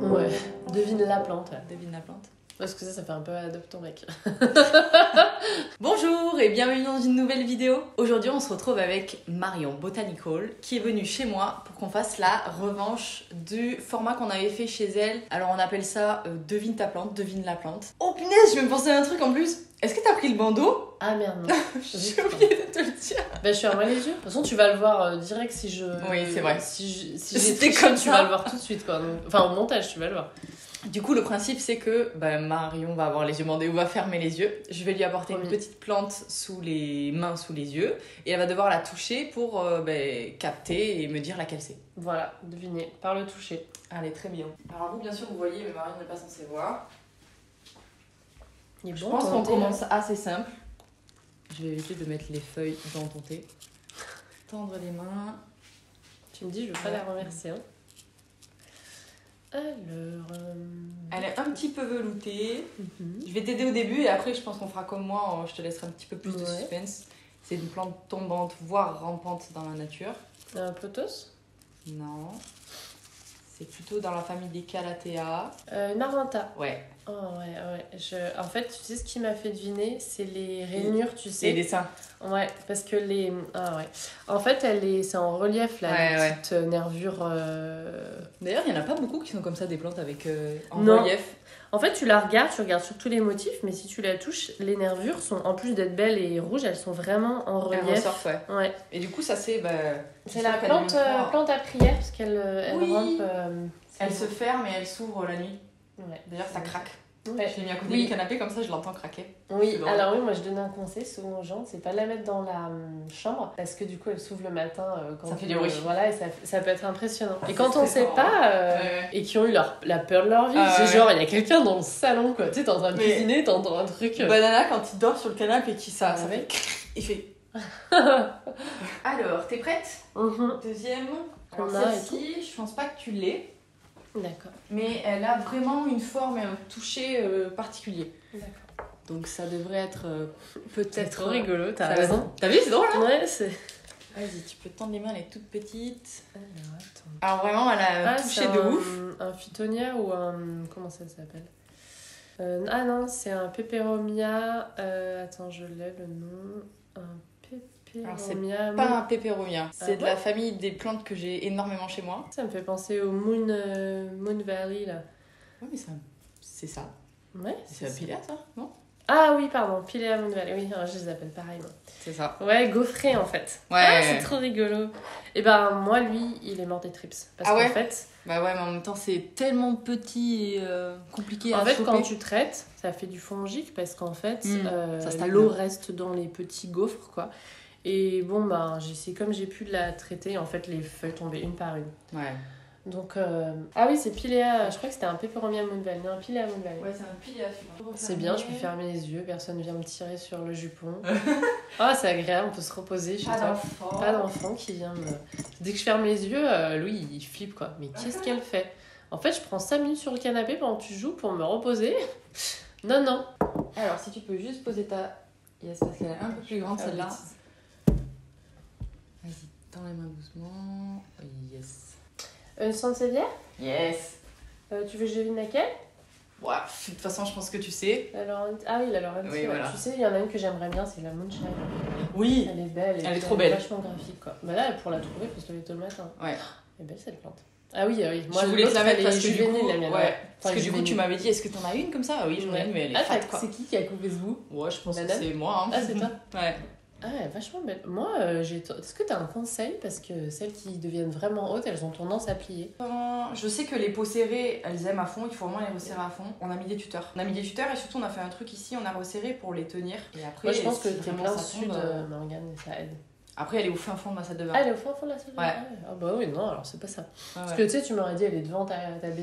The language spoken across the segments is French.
Ouais, devine la plante. Devine la plante. Parce que ça fait un peu adopte ton mec. Bonjour et bienvenue dans une nouvelle vidéo. Aujourd'hui on se retrouve avec Marion Botanical qui est venue chez moi pour qu'on fasse la revanche du format qu'on avait fait chez elle. Alors on appelle ça devine ta plante, devine la plante. Oh punaise, je me pensais à un truc en plus. Est-ce que t'as pris le bandeau? Ah merde, non. J'ai oublié de te le dire. Bah je suis fermé les yeux. De toute façon tu vas le voir direct si je... Oui c'est vrai. Si C'était j'ai comme tu ça. vas le voir tout de suite quoi. Donc, enfin au montage tu vas le voir. Du coup, le principe, c'est que Marion va avoir les yeux bandés ou va fermer les yeux. Je vais lui apporter une petite plante sous les mains, sous les yeux. Et elle va devoir la toucher pour capter et me dire laquelle c'est. Voilà, devinez, par le toucher. Allez, très bien. Alors vous, bien sûr, vous voyez, mais Marion n'est pas censée voir. Il est Je bon, pense ton qu'on thé, commence assez simple. Je vais éviter de mettre les feuilles dans ton thé. Tendre les mains. Tu me dis, je veux pas la remercier. Hein. Alors... Elle est un petit peu veloutée. Je vais t'aider au début et après je pense qu'on fera comme moi, je te laisserai un petit peu plus de suspense. C'est une plante tombante, voire rampante dans la nature. Un pothos? Non. C'est plutôt dans la famille des Calathea. Une Arventa. Ouais. Oh ouais. En fait, tu sais ce qui m'a fait deviner, c'est les rainures, tu sais. Et les dessins. Ouais, parce que les... Ah ouais. En fait, c'est en relief, là, les petites nervures... D'ailleurs, il n'y en a pas beaucoup qui sont comme ça, des plantes avec en non. relief. En fait, tu regardes sur tous les motifs, mais si tu la touches, les nervures sont, en plus d'être belles et rouges, elles sont vraiment en relief. Elles ressortent, ouais. Et du coup, ça c'est... c'est la plante à prière, parce qu'elle rampe... elle se ferme et elle s'ouvre la nuit. Ouais. D'ailleurs, ça craque. Ouais. Je l'ai mis à côté du canapé, comme ça je l'entends craquer. Oui, alors oui, moi je donne un conseil souvent aux gens, c'est pas de la mettre dans la chambre, parce que du coup elle s'ouvre le matin quand ça fait du bruit. Voilà, et ça peut être impressionnant. Et quand on sait pas, et qui ont eu la peur de leur vie, c'est genre il y a quelqu'un dans le salon, quoi. Tu sais, t'es en train de cuisiner, t'entends un truc. Banana, quand il dort sur le canapé et qu'il ça fait... Il fait... Alors, t'es prête? Deuxième. Alors celle-ci, je pense pas que tu l'aies. D'accord. Mais elle a vraiment une forme et un toucher particulier. D'accord. Donc ça devrait être peut-être... trop rigolo, t'as raison. T'as vu, c'est drôle, hein? Ouais, c'est... Vas-y, tu peux tendre les mains, elle est toute petite. Alors, attends. Alors vraiment, elle a un toucher de ouf. Un phytonia ou un... Comment ça s'appelle? Ah non, c'est un peperomia... Attends, je l'ai le nom... Alors c'est pas un peperomia, c'est de la famille des plantes que j'ai énormément chez moi. Ça me fait penser au Moon Valley là. Ouais mais c'est ça. Ouais. C'est un pilea ça, non? Ah oui pardon, Pilea Moon Valley, oui, je les appelle pareil moi. C'est ça. Ouais, gaufré en fait. Ouais. Ah, c'est trop rigolo. Et ben moi lui, il est mort des trips. Parce qu'en fait... Bah ouais mais en même temps c'est tellement petit et compliqué à choper. En fait quand tu traites, ça fait du fongique parce qu'en fait ça l'eau reste dans les petits gaufres quoi. Et bon, j'ai comme j'ai pu la traiter, en fait, les feuilles tombaient une par une. Ouais. Donc, ah oui, c'est Pilea, je crois que c'était un Peperomia Moon Valley. Non, un Pilea Moon Valley. Ouais, c'est un pilea. C'est bien, je peux fermer les yeux, personne vient me tirer sur le jupon. Ah, c'est agréable, on peut se reposer chez toi. Pas d'enfant qui vient me... Dès que je ferme les yeux, Louis, il flippe, quoi. Mais qu'est-ce qu'elle fait? En fait, je prends 5 minutes sur le canapé pendant que tu joues pour me reposer. Non. Alors, si tu peux juste poser ta... Yes, parce qu'elle est un peu plus grande, celle-là. Vas-y, tends les mains doucement. Yes. Une sansevieria? Yes. Tu veux que je devine laquelle? Ouais, de toute façon, je pense que tu sais. Ah oui, la Laurenti. Oui, voilà. Tu sais, il y en a une que j'aimerais bien, c'est la Moonshine. Oui. Elle est belle. Elle est trop belle. Vachement graphique, quoi. Bah là, pour la trouver, il faut se lever tôt le matin. Ouais. Elle est belle, cette plante. Ah oui. Moi, je voulais te la mettre parce que du coup... la mienne. Ouais. Parce que du coup, tu m'avais dit, est-ce que t'en as une comme ça? Oui, j'en ai une, mais elle est fat, quoi. C'est qui a coupé ce bout? Ouais, je pense que c'est moi. Hein. Ah, c'est toi? Ouais. Ah, elle est vachement belle. Moi, est-ce que t'as un conseil? Parce que celles qui deviennent vraiment hautes, elles ont tendance à plier. Je sais que les peaux serrées, elles aiment à fond, il faut vraiment les resserrer à fond. On a mis des tuteurs. Et surtout, on a fait un truc ici, on a resserré pour les tenir. Et après, moi, je pense que t'es plein sud, Morgane, ça aide. Après, elle est au fin fond de ma salle de bain. Ah, elle est au fin fond de la salle de bain? Ouais. Ah bah oui, non, alors c'est pas ça. Parce Ouais. que tu sais, tu m'aurais dit, elle est devant ta baie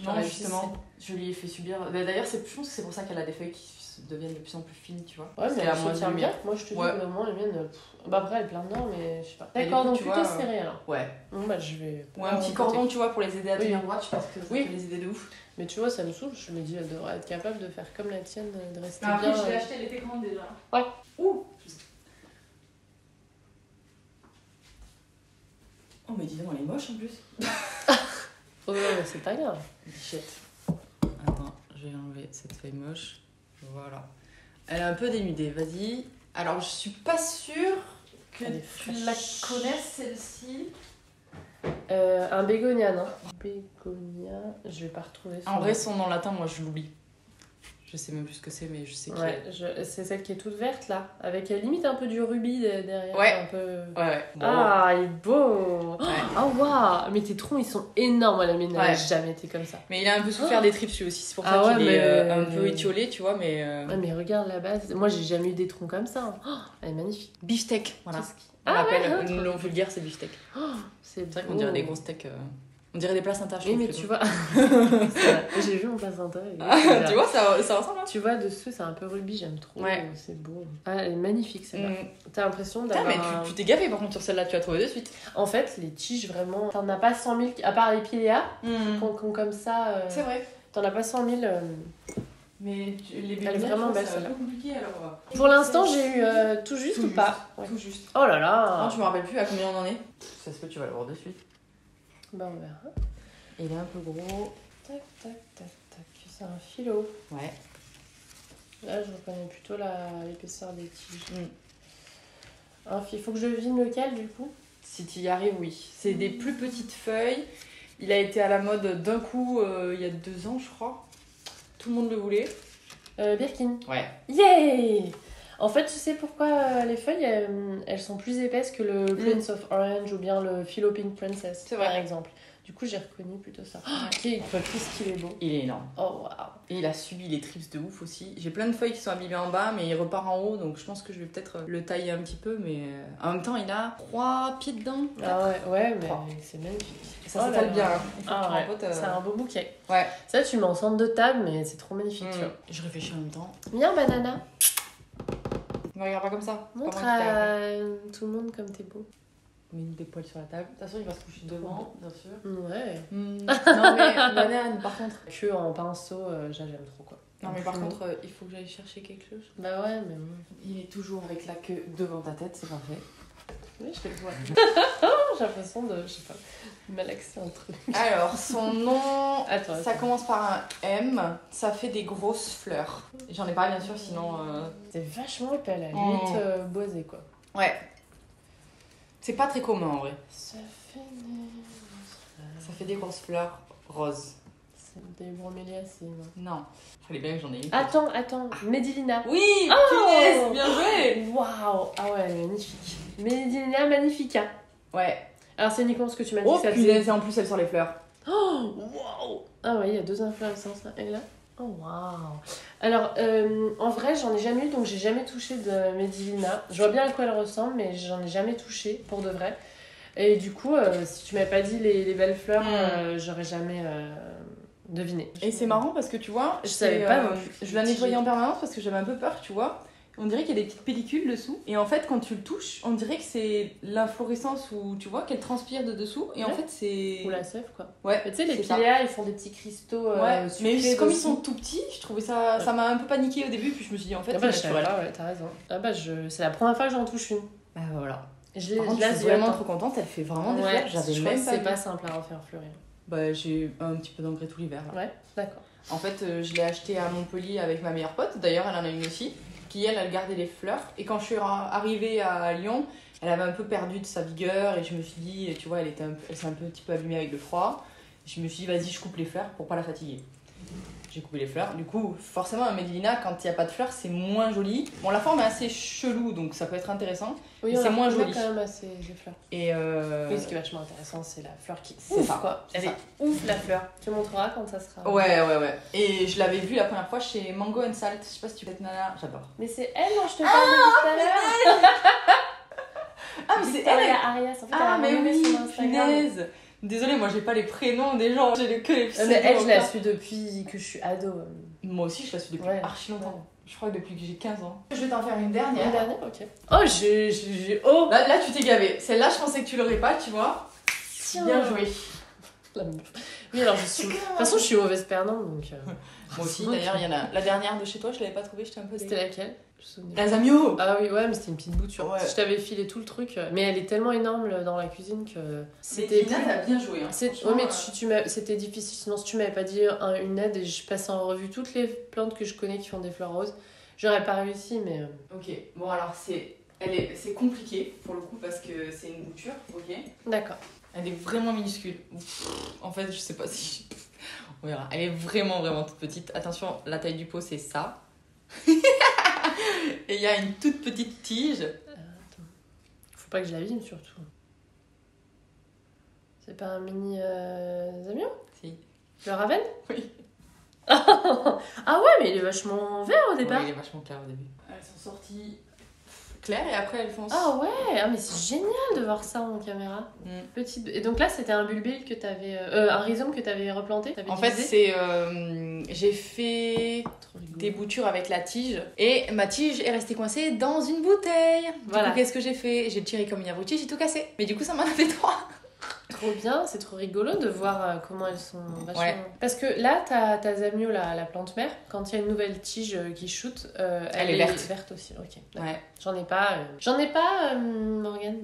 Non, justement, je lui ai fait subir... D'ailleurs, je pense que c'est pour ça qu'elle a des feuilles qui deviennent de plus en plus fines, tu vois. Ouais, mais elle se tient bien. lumière. Moi, je te dis, au moment, les miennes... Bah après, elle est plein dedans, mais je sais pas. Et D'accord, du coup, donc tu plutôt vois, serré, alors. Ouais. Bon, bah, je vais... Ou un petit cordon, tu vois, pour les aider à tenir droite, je pense que ça Oui. peut les aider de ouf. Mais tu vois, ça me saoule. Je me dis, elle devrait être capable de faire comme la tienne, de rester Après, bien... je l'ai acheté, elle était grande déjà. Ouais. Ouh. Oh, mais dis donc, elle est moche en plus. Oh, trop bien, mais c'est pas grave. Bichette. Attends, je vais enlever cette feuille moche. Voilà. Elle est un peu dénudée, vas-y. Alors, je suis pas sûre que tu la connaisses, celle-ci. Un bégonia, non? Bégonia, je vais pas retrouver En vrai, son nom latin, moi, je l'oublie. Je sais même plus ce que c'est, mais je sais c'est celle qui est toute verte, là. Avec limite un peu du rubis derrière. Ouais. Un peu... Ouais. Bon. Ah, il est beau. Ouais. Oh, waouh. Mais tes troncs, ils sont énormes. La mienne n'a jamais été comme ça. Mais il a un peu souffert des tripes, aussi. C'est pour ça qu'il est un peu étiolé, tu vois, mais... Ouais, mais regarde la base. Moi, j'ai jamais eu des troncs comme ça. Oh, elle est magnifique. Beefsteak, voilà. On le vulgaire, c'est beefsteak. Oh, c'est vrai qu'on dirait des gros steaks... On dirait des placentas, je trouve. Oui, mais tu vois... J'ai vu mon placenta. Tu vois, ça ressemble. Hein. Tu vois, dessous, c'est un peu rubis, j'aime trop. Ouais. C'est beau. Ah, elle est magnifique, celle-là. T'as l'impression d'avoir... mais tu t'es gaffé, par contre, sur celle-là, tu as trouvé de suite. En fait, les tiges, vraiment... T'en as pas 100 000, à part les piléas, qu'on comme ça... C'est vrai. T'en as pas 100 000... Mais les elle est vraiment belle, celle-là. C'est compliqué, alors... Pour l'instant, j'ai eu tout juste ou pas? Tout juste. Oh là là. Non, je me rappelle plus à combien on en est. Ça se peut, tu vas l'avoir de suite. Bah, on verra. Il est un peu gros. Tac, tac, tac, tac. C'est un philo. Ouais. Là, je reconnais plutôt l'épaisseur des tiges. Il faut que je devine lequel, du coup? Si tu y arrives, oui. C'est des plus petites feuilles. Il a été à la mode d'un coup il y a 2 ans, je crois. Tout le monde le voulait. Birkin. Ouais. Yay! En fait, tu sais pourquoi les feuilles, elles sont plus épaisses que le Prince of Orange ou bien le Philo Pink Princess, par exemple. Du coup, j'ai reconnu plutôt ça. Qu'est-ce qu'il est beau. Il est énorme. Oh, waouh. Et il a subi les trips de ouf aussi. J'ai plein de feuilles qui sont abîmées en bas, mais il repart en haut, donc je pense que je vais peut-être le tailler un petit peu, mais en même temps, il a 3 pieds dedans. Ah ouais, mais c'est magnifique. Ça s'étale bien. C'est un beau bouquet. Ouais. Ça, tu mets en centre de table, mais c'est trop magnifique, tu vois. Je réfléchis en même temps. Viens, banana. Ne regarde pas comme ça. Montre à tout le monde comme t'es beau. Mets des poils sur la table. De toute façon, il va se coucher devant, bien sûr. Ouais. Non, mais banane, par contre. Que en pinceau, j'aime trop, quoi. Non, mais par contre, il faut que j'aille chercher quelque chose. Bah ouais, mais bon. Il est toujours avec la queue devant ta tête, c'est parfait. Oui, je te le vois. J'ai l'impression de, je sais pas, malaxer un truc. Alors, son nom, Attends. Ça commence par un M, ça fait des grosses fleurs. J'en ai pas, bien sûr, sinon... C'est vachement épais, là, limite boisé, quoi. Ouais. C'est pas très commun, en vrai. Ça fait des grosses fleurs roses. C'est des broméliacées, non? Non. Fallait bien que j'en ai une. Attends. Medilina. Oui, punaise, bien joué. Waouh. Ah ouais, magnifique. Medilina Magnifica. Ouais. Alors, c'est uniquement ce que tu m'as dit. Oh, punaise, et en plus, elle sort les fleurs. Oh, waouh. Ah ouais, il y a 2 inflorescences, là. Et là. Oh, waouh. Alors, en vrai, j'en ai jamais eu, donc j'ai jamais touché de Medilina. Je vois bien à quoi elle ressemble, mais j'en ai jamais touché, pour de vrai. Et du coup, si tu m'avais pas dit les belles fleurs, j'aurais jamais deviné. Et c'est marrant parce que tu vois, je savais pas. Je la nettoyais en permanence parce que j'avais un peu peur, tu vois. On dirait qu'il y a des petites pellicules dessous. Et en fait, quand tu le touches, on dirait que c'est l'inflorescence où tu vois qu'elle transpire de dessous. Et en fait, c'est. Ou la sève, quoi. Ouais. Tu sais, les piléas, ils font des petits cristaux. Ouais, mais comme ils sont tout petits, je trouvais ça. Ça m'a un peu paniqué au début, puis je me suis dit en fait, c'est naturel. Ouais, t'as raison. Ah bah, c'est la première fois que j'en touche une. Bah voilà. Je suis vraiment trop contente, elle fait vraiment des fleurs. J'avais même pas. C'est pas simple à refaire fleurir. Bah, j'ai un petit peu d'engrais tout l'hiver. Ouais, d'accord. En fait, je l'ai acheté à Montpellier avec ma meilleure pote. D'ailleurs, elle en a une aussi. Qui elle gardait les fleurs. Et quand je suis arrivée à Lyon, elle avait un peu perdu de sa vigueur. Et je me suis dit, tu vois, elle s'est un petit peu abîmée avec le froid. Je me suis dit, vas-y, je coupe les fleurs pour pas la fatiguer. J'ai coupé les fleurs. Du coup, forcément, un Medilina, quand il n'y a pas de fleurs, c'est moins joli. Bon, la forme est assez chelou, donc ça peut être intéressant. Oui, c'est moins joli. Quand même assez des fleurs. Et oui, ce qui est vachement intéressant, c'est la fleur qui. C'est ça, quoi. Elle est ouf, la fleur. Tu montreras quand ça sera. Ouais. Et je l'avais vue la première fois chez Mango and Salt. Je sais pas si tu connais Nana, j'adore. Mais c'est elle dont je te parlais tout à l'heure. Ah, mais c'est elle. Arias. En fait, mais oui, punaise. Désolée, moi j'ai pas les prénoms des gens, j'ai que les pseudos. Mais elle, je la suis depuis que je suis ado. Moi aussi, je la suis depuis archi longtemps. Ouais. Je crois que depuis que j'ai 15 ans. Je vais t'en faire une dernière. Une dernière, ok. Oh, j'ai. Oh là, tu t'es gavé. Celle-là, je pensais que tu l'aurais pas, tu vois. Tiens. Bien joué. Oui, alors je suis. De toute façon, je suis mauvaise perdante, donc. Moi aussi, d'ailleurs, il y en a. La dernière de chez toi, je l'avais pas trouvée, j'étais un peu. C'était laquelle? La Zamio. Ah oui, ouais, mais c'était une petite bouture. Ouais. Je t'avais filé tout le truc, mais elle est tellement énorme dans la cuisine que c'était... Tina, t'as bien joué. Hein. Ouais, mais c'était difficile, sinon si tu m'avais pas dit une aide et je passais en revue toutes les plantes que je connais qui font des fleurs roses, j'aurais pas réussi, mais... Ok, bon alors c'est compliqué pour le coup parce que c'est une bouture, ok. D'accord. Elle est vraiment minuscule. En fait, je sais pas si... On verra. Elle est vraiment, vraiment toute petite. Attention, la taille du pot, c'est ça. Et il y a une toute petite tige. Attends. Faut pas que je l'abîme, surtout. C'est pas un mini Zamio ? Si. Le Raven ? Oui. Ah ouais, mais il est vachement vert au départ. Ouais, il est vachement clair au début. Elles sont sorties claires et après elles foncent. Ah ouais, ah mais c'est génial de voir ça en caméra. Petite... Et donc là, c'était un bulbule que t'avais... un rhizome que t'avais replanté, en fait, c'est... j'ai fait des boutures avec la tige et ma tige est restée coincée dans une bouteille. Voilà. Du coup, qu'est-ce que j'ai fait ? J'ai tiré comme une abrutie, j'ai tout cassé. Mais du coup, ça m'en a fait 3. Trop bien, c'est trop rigolo de voir comment elles sont vachement... Ouais. Parce que là, ta Zamio, la plante mère, quand il y a une nouvelle tige qui shoot, elle est verte aussi. Ok. Ouais. J'en ai pas, Morgane.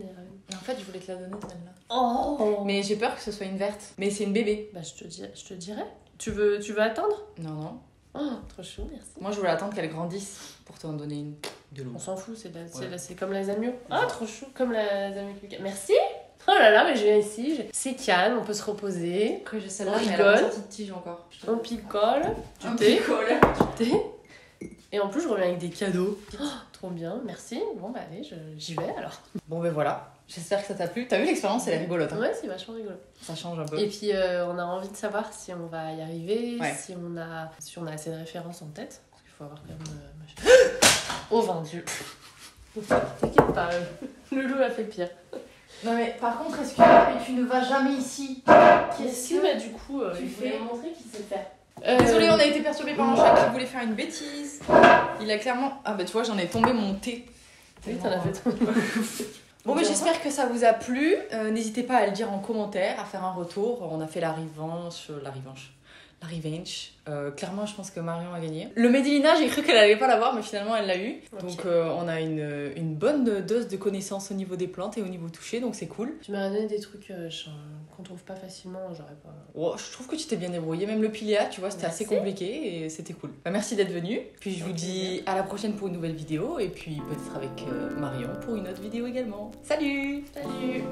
En fait, je voulais te la donner celle-là. Oh. Mais j'ai peur que ce soit une verte. Mais c'est une bébé. Bah, je te dirais. Tu veux attendre ? Non, non. Oh, trop chou, merci. Moi, je voulais attendre qu'elle grandisse pour t'en donner une de l'eau. On s'en fout, c'est comme la Zamio. Ah, trop chou, comme la Zamio. Merci. Oh là là, mais je viens ici, c'est calme, on peut se reposer. Après, j'ai celle-là, mais elle a une petite tige encore. On picole, du thé. Et en plus, je reviens avec des cadeaux. Oh, trop bien, merci. Bon, bah allez, j'y vais alors. Bon, ben voilà. J'espère que ça t'a plu. T'as vu l'expérience, elle est rigolote. Hein. Ouais, c'est vachement rigolo. Ça change un peu. Et puis, on a envie de savoir si on va y arriver, ouais. si on a assez de références en tête. Parce qu'il faut avoir quand même... Oh, 20 Dieu. T'inquiète pas, le loup a fait pire. Non mais par contre, est-ce que tu ne vas jamais ici ? Qu'est-ce que du coup tu fais fais montrer qu'il sait faire. Désolée, on a été perturbés par un chat qui voulait faire une bêtise. Il a clairement... Ah bah tu vois, j'en ai tombé mon thé. Oui, t'en as fait ton... Bon bah j'espère que ça vous a plu. N'hésitez pas à le dire en commentaire, à faire un retour. On a fait la revenge. Clairement, je pense que Marion a gagné. Le Médilina, j'ai cru qu'elle allait pas l'avoir, mais finalement elle l'a eu. Okay. Donc on a une bonne dose de connaissances au niveau des plantes et au niveau touché, donc c'est cool. Tu m'as donné des trucs qu'on trouve pas facilement, j'aurais pas... Oh, je trouve que tu t'es bien débrouillée, même le piléa, tu vois, c'était assez compliqué et c'était cool. Bah, merci d'être venue, puis je vous dis à la prochaine pour une nouvelle vidéo, et puis peut-être avec Marion pour une autre vidéo également. Salut! Salut!